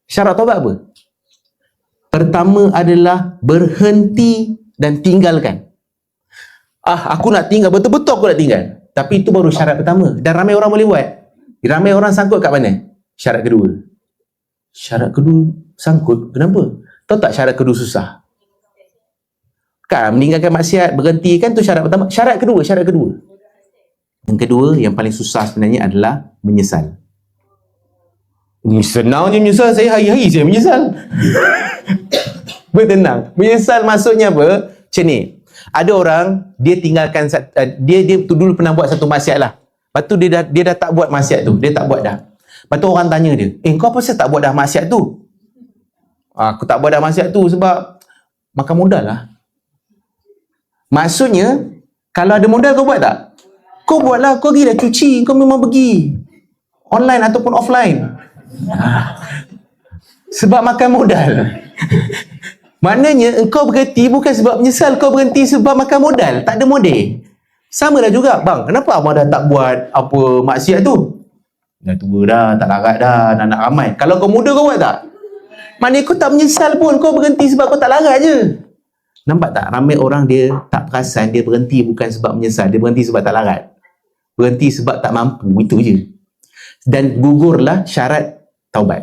Syarat taubat apa? Pertama adalah berhenti dan tinggalkan. Aku nak tinggal, betul-betul aku nak tinggal. Tapi itu baru syarat pertama. Dan ramai orang boleh buat. Ramai orang sangkut kat mana? Syarat kedua. Syarat kedua sangkut. Kenapa? Tahu tak syarat kedua susah? Kan meninggalkan maksiat, berhenti, kan tu syarat pertama. Syarat kedua. Yang kedua, yang paling susah sebenarnya adalah menyesal. Ini senang je menyesal. Saya hari-hari saya menyesal. Bertenang. Menyesal maksudnya apa? Macam ni. Ada orang, dia tinggalkan, dia tu dulu pernah buat satu maksiat lah. Lepas tu dia dah tak buat maksiat tu. Dia tak buat dah. Lepas tu orang tanya dia, kau apa tak buat dah maksiat tu? Aku tak buat dah maksiat tu sebab makan modal lah. Maksudnya, kalau ada modal kau buat tak? Kau buatlah, kau pergilah cuci, kau memang pergi. Online ataupun offline. Sebab makan modal. Maknanya engkau berhenti bukan sebab menyesal, kau berhenti sebab makan modal. Tak ada modal. Sama dah juga, bang, kenapa abang dah tak buat apa maksiat tu? Dah tua dah, tak larat dah, nak ramai. Kalau kau muda kau buat tak? Maknanya kau tak menyesal pun, kau berhenti sebab kau tak larat je. Nampak tak? Ramai orang dia tak perasan, dia berhenti bukan sebab menyesal, dia berhenti sebab tak larat. Berhenti sebab tak mampu, itu je. Dan gugurlah syarat taubat.